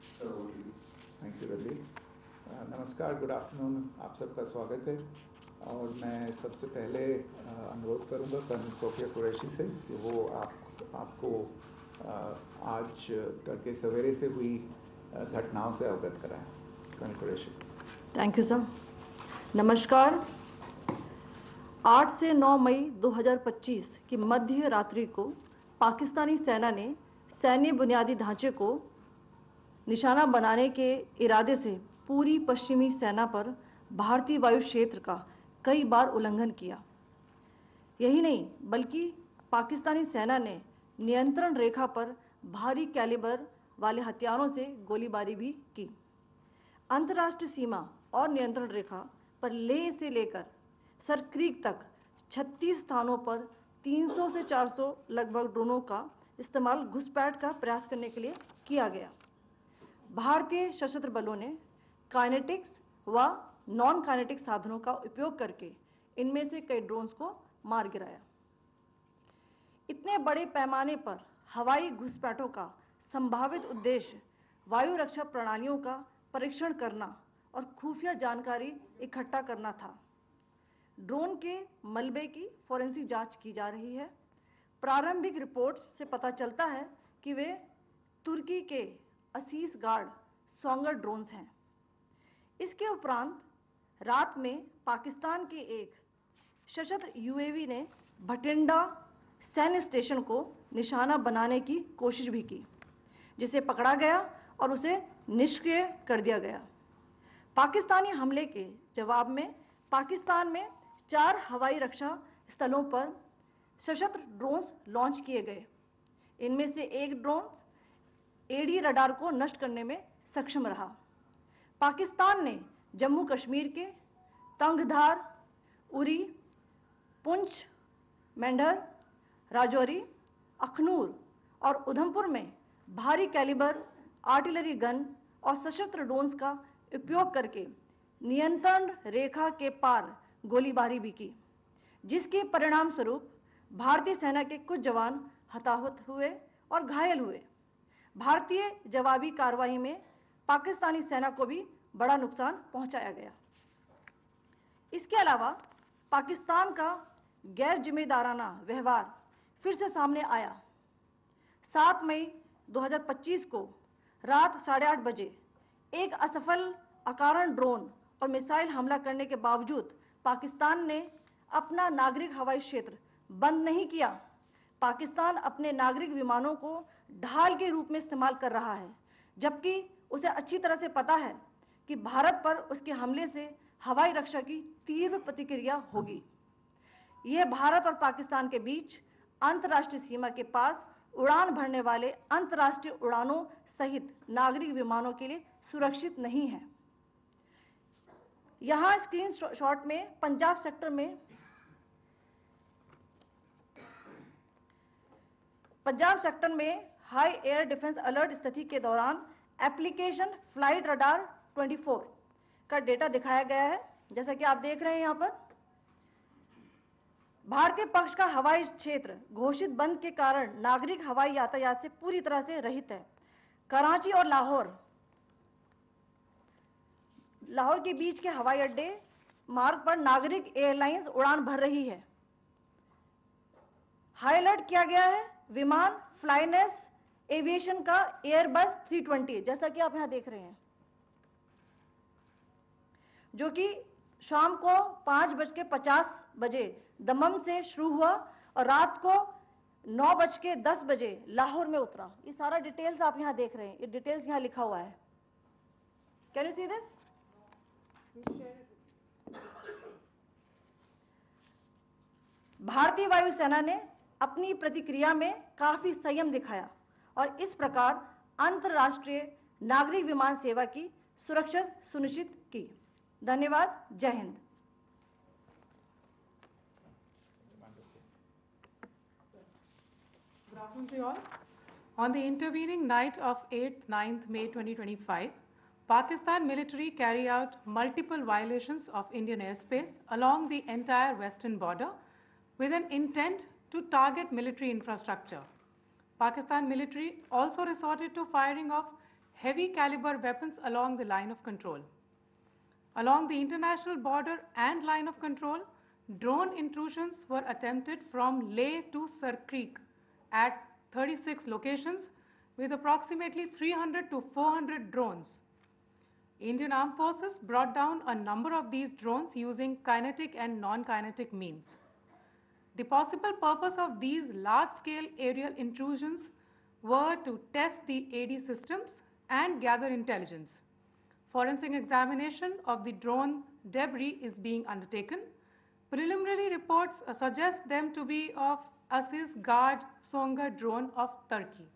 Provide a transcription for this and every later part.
Thank you Ravi. नमस्कार, good afternoon, आप सबका स्वागत है। और मैं सबसे पहले अनुरोध करूंगा कर्नल सोफिया कुरैशी से कि वो आपको आज तड़के सवेरे से हुई घटनाओं से अवगत कराएं। Colonel Qureshi. Thank you sir. नमस्कार। 8 से 9 मई 2025 की मध्य रात्रि को पाकिस्तानी सेना ने सैन्य बुनियादी ढांचे को निशाना बनाने के इरादे से पूरी पश्चिमी सेना पर भारतीय वायु क्षेत्र का कई बार उल्लंघन किया। यही नहीं बल्कि पाकिस्तानी सेना ने नियंत्रण रेखा पर भारी कैलिबर वाले हथियारों से गोलीबारी भी की। अंतर्राष्ट्रीय सीमा और नियंत्रण रेखा पर लेह से लेकर सर क्रीक तक 36 स्थानों पर 300 से 400 लगभग ड्रोनों का इस्तेमाल घुसपैठ का प्रयास करने के लिए किया गया। भारतीय सशस्त्र बलों ने काइनेटिक्स व नॉन काइनेटिक साधनों का उपयोग करके इनमें से कई ड्रोन्स को मार गिराया। इतने बड़े पैमाने पर हवाई घुसपैठों का संभावित उद्देश्य वायु रक्षा प्रणालियों का परीक्षण करना और खुफिया जानकारी इकट्ठा करना था। ड्रोन के मलबे की फॉरेंसिक जांच की जा रही है। प्रारंभिक रिपोर्ट्स से पता चलता है कि वे तुर्की के असीस गार्ड सोंगर ड्रोन्स हैं। इसके उपरांत रात में पाकिस्तान के एक सशस्त्र यूएवी ने भटिंडा सैन्य स्टेशन को निशाना बनाने की कोशिश भी की, जिसे पकड़ा गया और उसे निष्क्रिय कर दिया गया। पाकिस्तानी हमले के जवाब में पाकिस्तान में 4 हवाई रक्षा स्थलों पर सशस्त्र ड्रोन्स लॉन्च किए गए। इनमें से एक ड्रोन एडी रडार को नष्ट करने में सक्षम रहा। पाकिस्तान ने जम्मू कश्मीर के तंगधार, उरी, पुंछ, मेंढर, राजौरी, अखनूर और उधमपुर में भारी कैलिबर आर्टिलरी गन और सशस्त्र ड्रोन्स का उपयोग करके नियंत्रण रेखा के पार गोलीबारी भी की, जिसके परिणाम स्वरूप भारतीय सेना के कुछ जवान हताहत हुए और घायल हुए। भारतीय जवाबी कार्रवाई में पाकिस्तानी सेना को भी बड़ा नुकसान पहुंचाया गया। इसके अलावा पाकिस्तान का गैर जिम्मेदाराना व्यवहार फिर से सामने आया। 7 मई 2025 को रात 8:30 बजे एक असफल अकारण ड्रोन और मिसाइल हमला करने के बावजूद पाकिस्तान ने अपना नागरिक हवाई क्षेत्र बंद नहीं किया। पाकिस्तान अपने नागरिक विमानों को ढाल के रूप में इस्तेमाल कर रहा है, जबकि उसे अच्छी तरह से पता है कि भारत पर उसके हमले से हवाई रक्षा की तीव्र प्रतिक्रिया होगी। यह भारत और पाकिस्तान के बीच अंतर्राष्ट्रीय सीमा के पास उड़ान भरने वाले अंतर्राष्ट्रीय उड़ानों सहित नागरिक विमानों के लिए सुरक्षित नहीं है। यहाँ स्क्रीन शॉट में पंजाब सेक्टर में हाई एयर डिफेंस अलर्ट स्थिति के दौरान एप्लीकेशन फ्लाइट रडार 24 का डेटा दिखाया गया है। जैसा कि आप देख रहे हैं, यहाँ पर भारतीय पक्ष का हवाई क्षेत्र घोषित बंद के कारण नागरिक हवाई यातायात से पूरी तरह से रहित है। कराची और लाहौर के बीच के हवाई अड्डे मार्ग पर नागरिक एयरलाइंस उड़ान भर रही है। हाई अलर्ट किया गया है विमान फ्लाइनेस एविएशन का एयरबस 320, जैसा कि आप यहां देख रहे हैं, जो कि शाम को 5:50 दमम से शुरू हुआ और रात को 9:10 लाहौर में उतरा। ये सारा डिटेल्स आप यहां देख रहे हैं, ये डिटेल्स यहां लिखा हुआ है। Can you see this? भारतीय वायुसेना ने अपनी प्रतिक्रिया में काफी संयम दिखाया और इस प्रकार अंतर्राष्ट्रीय नागरिक विमान सेवा की सुरक्षा सुनिश्चित की। धन्यवाद। जय Hind. Good afternoon to you all. On the intervening night of 8th 9th May 2025, Pakistan military carry out multiple violations of Indian airspace along the entire western border with an intent to target military infrastructure. Pakistan military also resorted to firing of heavy caliber weapons along the line of control. Along the international border and line of control, drone intrusions were attempted from Leh to Sar Creek at 36 locations with approximately 300 to 400 drones. Indian Armed Forces brought down a number of these drones using kinetic and non-kinetic means. The possible purpose of these large-scale aerial intrusions were to test the AD systems and gather intelligence. Forensic examination of the drone debris is being undertaken. Preliminary reports suggest them to be of Aziz Guard Songa drone of Turkey.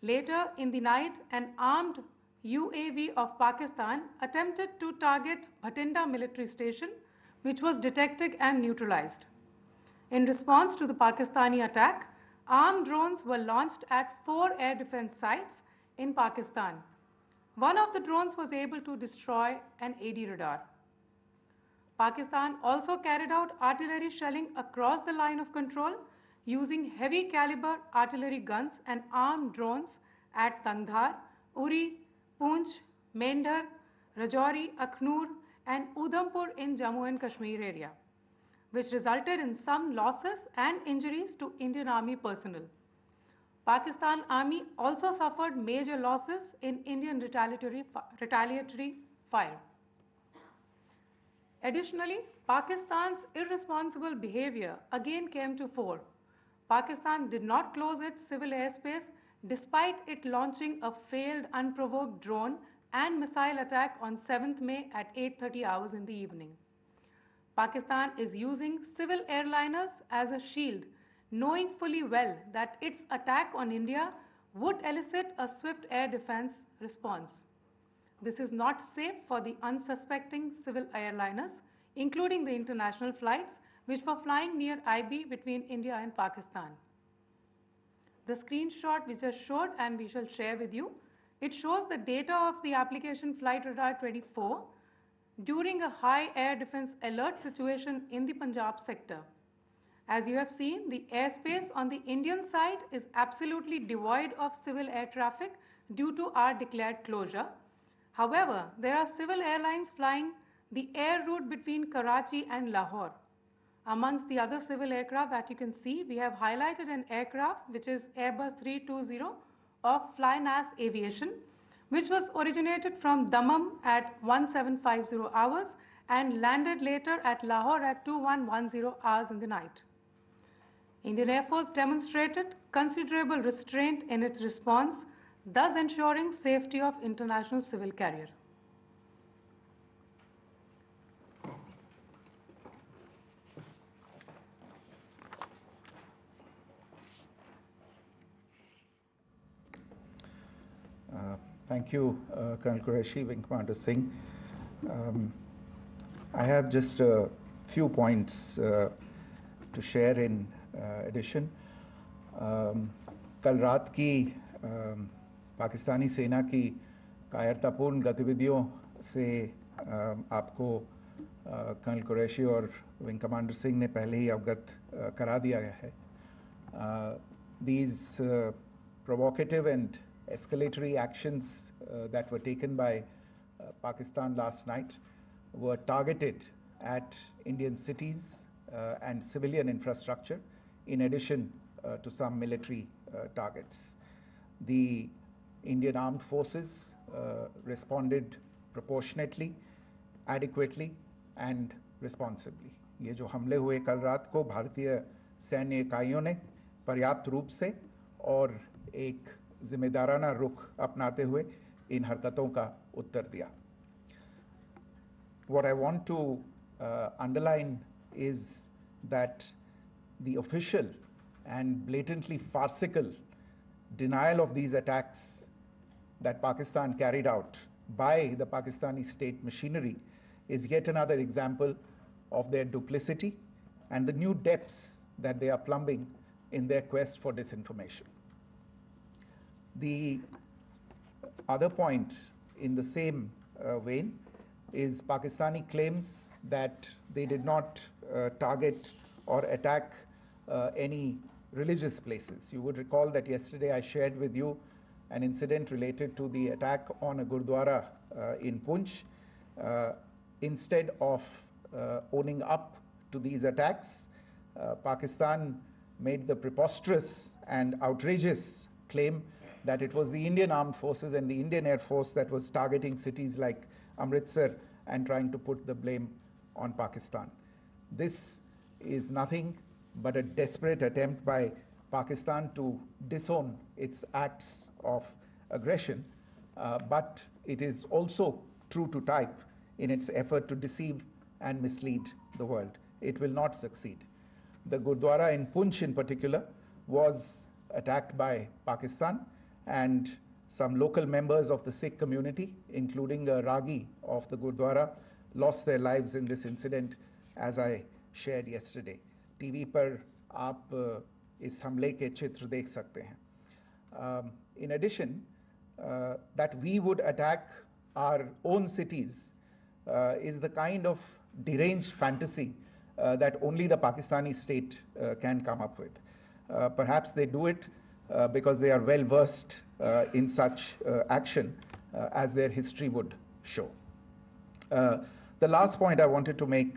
Later in the night, an armed UAV of Pakistan attempted to target Bhatinda military station, which was detected and neutralized. In response to the Pakistani attack, armed drones were launched at 4 air defense sites in Pakistan. One of the drones was able to destroy an AD radar. Pakistan also carried out artillery shelling across the line of control using heavy caliber artillery guns and armed drones at Tangdhar, Uri, Poonch, Mendhar, Rajouri, Akhnur and Udhampur in Jammu and Kashmir area, which resulted in some losses and injuries to Indian Army personnel. Pakistan Army also suffered major losses in Indian retaliatory fire. Additionally, Pakistan's irresponsible behavior again came to fore. Pakistan did not close its civil airspace despite it launching a failed unprovoked drone and missile attack on 7th May at 8:30 hours in the evening. Pakistan is using civil airliners as a shield, knowing fully well that its attack on India would elicit a swift air defense response. This is not safe for the unsuspecting civil airliners, including the international flights, which were flying near IB between India and Pakistan. The screenshot we just showed and we shall share with you, it shows the data of the application Flight Radar 24 during a high air defense alert situation in the Punjab sector. As you have seen, the airspace on the Indian side is absolutely devoid of civil air traffic due to our declared closure. However, there are civil airlines flying the air route between Karachi and Lahore. Amongst the other civil aircraft that you can see, we have highlighted an aircraft which is Airbus 320 of FlyNAS Aviation, which was originated from Dammam at 1750 hours and landed later at Lahore at 2110 hours in the night. Indian Air Force demonstrated considerable restraint in its response, thus ensuring safety of international civil carrier. Thank you, Colonel Qureshi, Wing Commander Singh. I have just a few points to share in addition. कल रात की पाकिस्तानी सेना की कायरतापूर्ण गतिविधियों से आपको colonel Qureshi और विंग कमांडर सिंह ने पहले ही अवगत करा दिया गया है. These provocative and escalatory actions that were taken by Pakistan last night were targeted at Indian cities and civilian infrastructure, in addition to some military targets. The Indian Armed Forces responded proportionately, adequately and responsibly. ये जो हमले हुए कल रात को भारतीय सैन्य इकाइयों ने पर्याप्त रूप से और एक जिम्मेदाराना रुख अपनाते हुए इन हरकतों का उत्तर दिया. What I want to underline is that the official and blatantly farcical denial of these attacks that Pakistan carried out by the Pakistani state machinery is yet another example of their duplicity and the new depths that they are plumbing in their quest for disinformation. The other point in the same vein is Pakistani claims that they did not target or attack any religious places. You would recall that yesterday I shared with you an incident related to the attack on a Gurdwara in Poonch. Instead of owning up to these attacks, Pakistan made the preposterous and outrageous claim that it was the Indian Armed Forces and the Indian Air Force that was targeting cities like Amritsar and trying to put the blame on Pakistan. This is nothing but a desperate attempt by Pakistan to disown its acts of aggression, but it is also true to type in its effort to deceive and mislead the world. It will not succeed. The Gurdwara in Poonch in particular was attacked by Pakistan, and some local members of the Sikh community, including a Ragi of the Gurdwara, lost their lives in this incident, as I shared yesterday. TV पर आप इस हमले के चित्र देख सकते हैं. In addition, that we would attack our own cities is the kind of deranged fantasy that only the Pakistani state can come up with. Perhaps they do it because they are well versed in such action, as their history would show. The last point I wanted to make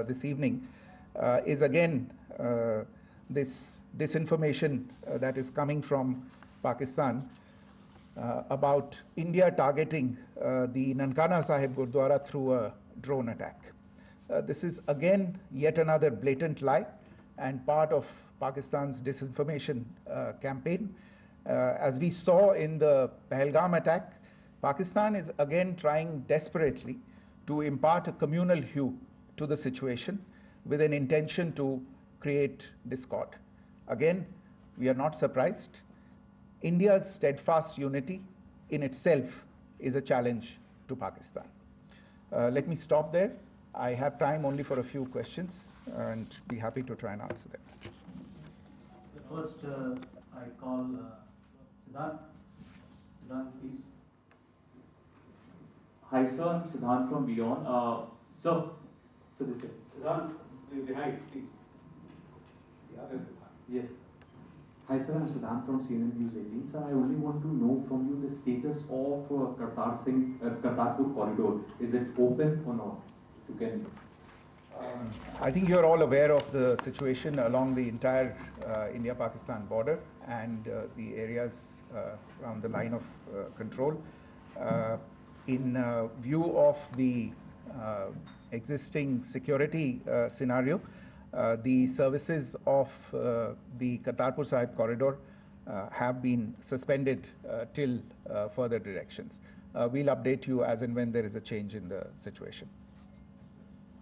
this evening is again this disinformation that is coming from Pakistan about India targeting the Nankana Sahib Gurdwara through a drone attack. This is again yet another blatant lie and part of Pakistan's disinformation campaign. As we saw in the Pahalgam attack, Pakistan is again trying desperately to impart a communal hue to the situation with an intention to create discord. Again, we are not surprised. India's steadfast unity in itself is a challenge to Pakistan. Let me stop there. I have time only for a few questions and be happy to try and answer them. First, I call Siddhant. Siddhant, please. Hi, sir. I'm Siddhant from Beyond. So this is Siddhant, behind, please. The other Siddhant. Yes. Hi, sir. I'm Siddhant from CNN News 18. Sir, I only want to know from you the status of Kartarpur corridor. Is it open or not? If you can. I think you're all aware of the situation along the entire India-Pakistan border and the areas around the line of control. In view of the existing security scenario, the services of the Kartarpur Sahib corridor have been suspended till further directions. We'll update you as and when there is a change in the situation.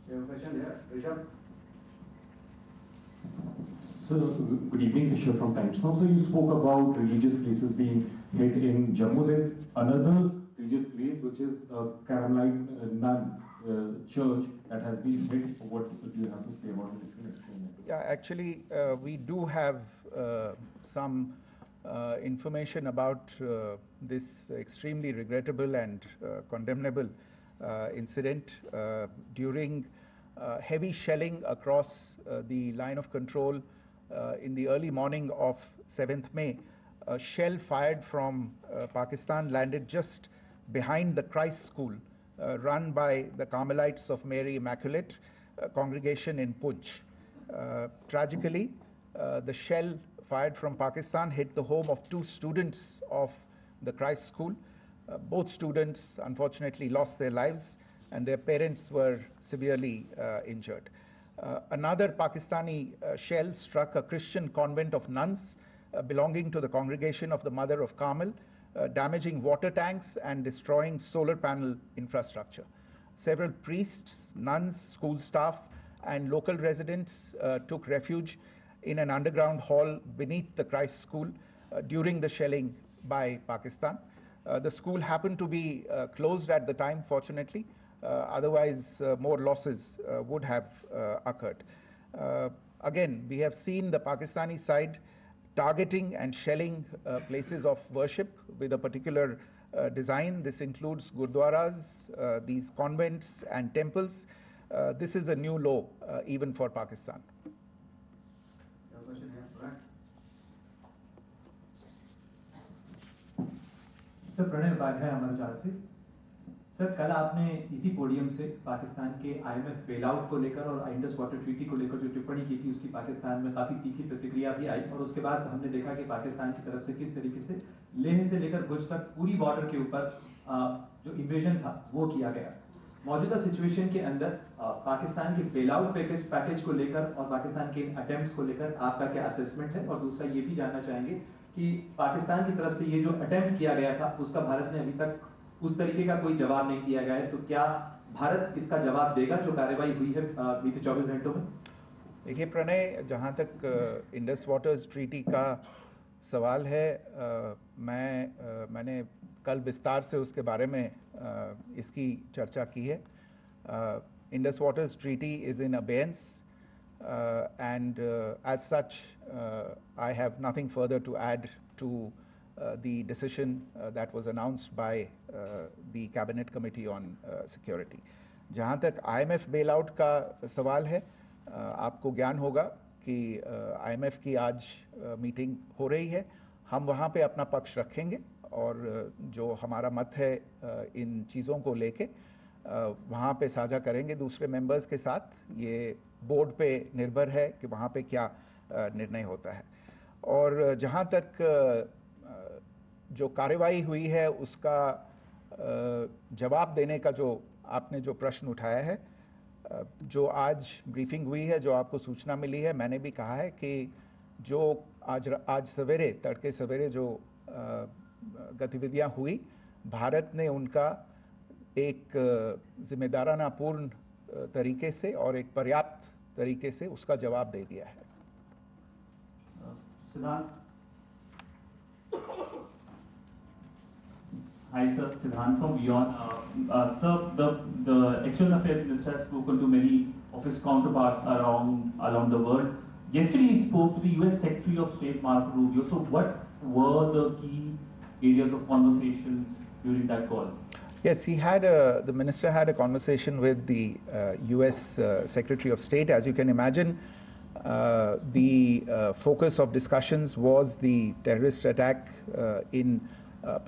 You have a question here, Rishabh? So, good evening, Rishabh from Times Now. So, you spoke about religious places being hit in Jammu. There's another religious place which is Carmelite Nun church that has been hit. What do you have to say about it? If you can explain that. Yeah, actually, we do have some information about this extremely regrettable and condemnable incident. During heavy shelling across the line of control in the early morning of 7th May, a shell fired from Pakistan landed just behind the Christ School run by the Carmelites of Mary Immaculate congregation in Poonch. Tragically, the shell fired from Pakistan hit the home of 2 students of the Christ School. Both students unfortunately lost their lives and their parents were severely injured. Another Pakistani shell struck a Christian convent of nuns belonging to the congregation of the Mother of Carmel, damaging water tanks and destroying solar panel infrastructure. Several priests, nuns, school staff, and local residents took refuge in an underground hall beneath the Christ School during the shelling by Pakistan. The school happened to be closed at the time, fortunately. Otherwise, more losses would have occurred. Again, we have seen the Pakistani side targeting and shelling places of worship with a particular design. This includes gurdwaras, these convents and temples. This is a new low even for Pakistan. You have a question here, Brad? Sir Pranay Upadhyay अमर जहाज से। Sir कल आपने इसी podium से पाकिस्तान के IMF bailout को लेकर और इंडस वाटर ट्रीटी को लेकर जो टिप्पणी की थी उसकी पाकिस्तान में काफ़ी तीखी प्रतिक्रिया भी आई और उसके बाद हमने देखा कि पाकिस्तान की तरफ से किस तरीके से लेह से लेकर भुज तक पूरी बॉर्डर के ऊपर जो इन्वेजन था वो किया गया। मौजूदा सिचुएशन के अंदर पाकिस्तान के बेलआउट पैकेज को लेकर और पाकिस्तान के अटेम्प्ट्स को लेकर आपका क्या असेसमेंट है? और दूसरा ये भी जानना चाहेंगे कि पाकिस्तान की तरफ से ये जो अटेम्प्ट किया गया था उसका भारत ने अभी तक उस तरीके का कोई जवाब नहीं दिया गया है, तो क्या भारत इसका जवाब देगा जो कार्रवाई हुई है बीते 24 घंटों में? देखिए प्रणय, जहाँ तक इंडस वाटर्स ट्रीटी का सवाल है, मैंने कल विस्तार से उसके बारे में इसकी चर्चा की है। Indus waters treaty is in abeyance and as such I have nothing further to add to the decision that was announced by the Cabinet Committee on Security. जहाँ तक IMF bailout का सवाल है, आपको ज्ञान होगा कि IMF की आज मीटिंग हो रही है। हम वहाँ पे अपना पक्ष रखेंगे और जो हमारा मत है इन चीज़ों को लेके वहाँ पे साझा करेंगे दूसरे मेंबर्स के साथ। ये बोर्ड पे निर्भर है कि वहाँ पे क्या निर्णय होता है। और जहाँ तक जो कार्रवाई हुई है उसका जवाब देने का जो आपने जो प्रश्न उठाया है, जो आज ब्रीफिंग हुई है, जो आपको सूचना मिली है, मैंने भी कहा है कि जो आज सवेरे तड़के सवेरे जो गतिविधियाँ हुई, भारत ने उनका एक जिम्मेदाराना पूर्ण तरीके से और एक पर्याप्त तरीके से उसका जवाब दे दिया है। सिद्धांत। Hi sir, Siddhant from Beyond. Sir, the External Affairs Minister has spoken to many of his counterparts around the world. Yesterday he spoke to the US Secretary of State Marco Rubio. So what were the key areas of conversations during that call? Yes, the minister had a conversation with the US Secretary of State. As you can imagine, the focus of discussions was the terrorist attack in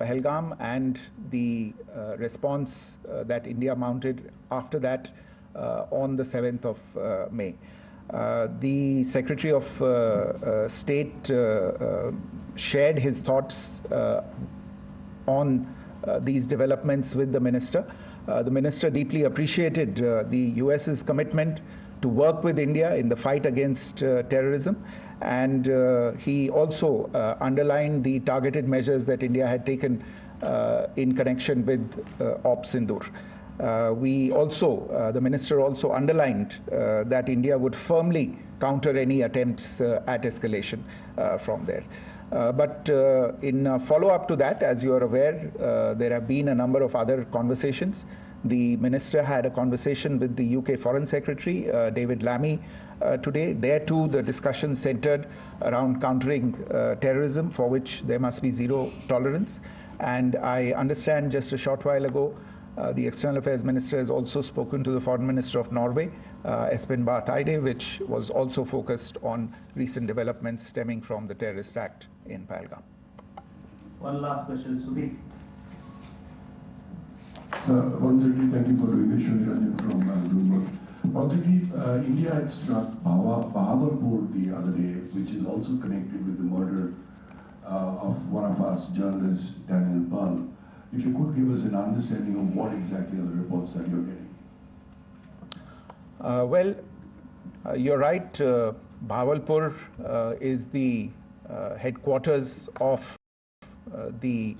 Pahalgam and the response that India mounted after that on the 7th of May. The Secretary of State shared his thoughts on these developments with the minister. The minister deeply appreciated the US's commitment to work with India in the fight against terrorism, and he also underlined the targeted measures that India had taken in connection with Ops Sindoor. The minister also underlined that India would firmly counter any attempts at escalation from there. But in follow-up to that, as you are aware, there have been a number of other conversations. The minister had a conversation with the UK Foreign Secretary, David Lammy, today. There too, the discussion centered around countering terrorism, for which there must be zero tolerance. And I understand just a short while ago, the External Affairs Minister has also spoken to the Foreign Minister of Norway, Espen Barth Eide, which was also focused on recent developments stemming from the terrorist act in Pahalgam. One last question, Sudhir. Sir, once again, thank you for doing this. Shri Ranjan from Bloomberg. Once again, India had struck Bahawalpur the other day, which is also connected with the murder of one of us journalists, Daniel Pearl. If you could give us an understanding of what exactly are the reports that you're getting. You're right. Bahawalpur is the headquarters of the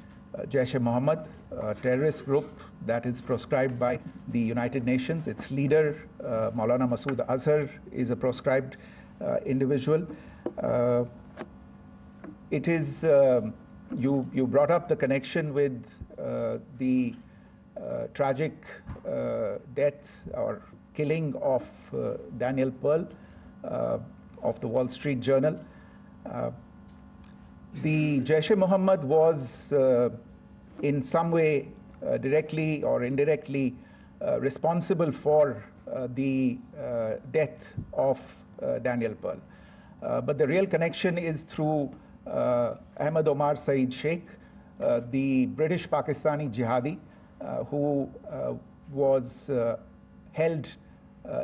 Jaish-e-Mohammed terrorist group that is proscribed by the United Nations. Its leader, Maulana Masood Azhar, is a proscribed individual. It is, you brought up the connection with the tragic death or killing of Daniel Pearl of the Wall Street Journal. The Jaish-e-Mohammed was in some way directly or indirectly responsible for the death of Daniel Pearl. But the real connection is through Ahmed Omar Saeed Sheikh, the British Pakistani jihadi who was held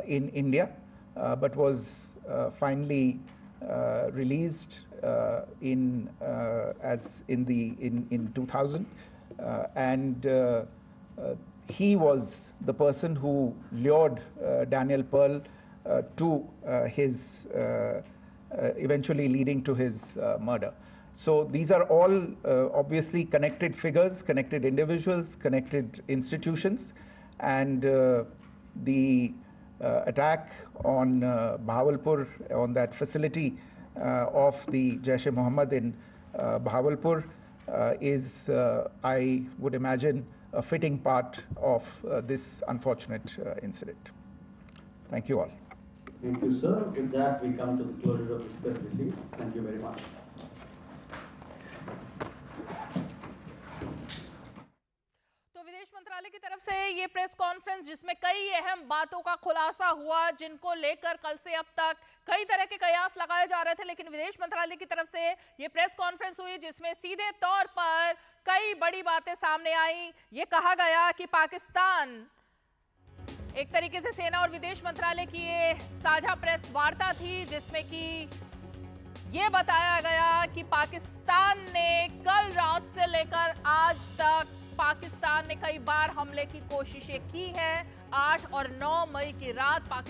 in India but was finally released in 2000, and he was the person who lured Daniel Pearl to his eventually leading to his murder. So these are all obviously connected figures, connected individuals, connected institutions, and the attack on Bahawalpur, on that facility of the Jaish-e-Mohammed in Bahawalpur is, I would imagine, a fitting part of this unfortunate incident. Thank you all. Thank you, sir. With that, we come to the closure of this press briefing. Thank you very much. तो विदेश मंत्रालय की तरफ से ये press conference जिसमें कई अहम बातों का खुलासा हुआ, जिनको लेकर कल से अब तक कई तरह के कयास लगाए जा रहे थे, लेकिन विदेश मंत्रालय की तरफ से ये प्रेस कॉन्फ्रेंस हुई जिसमें सीधे तौर पर कई बड़ी बातें सामने आई। ये कहा गया कि पाकिस्तान, एक तरीके से सेना और विदेश मंत्रालय की ये साझा प्रेस वार्ता थी जिसमें कि ये बताया गया कि पाकिस्तान ने कल रात से लेकर आज तक पाकिस्तान ने कई बार हमले की कोशिशें की हैं। 8 और 9 मई की रात पाकिस्तान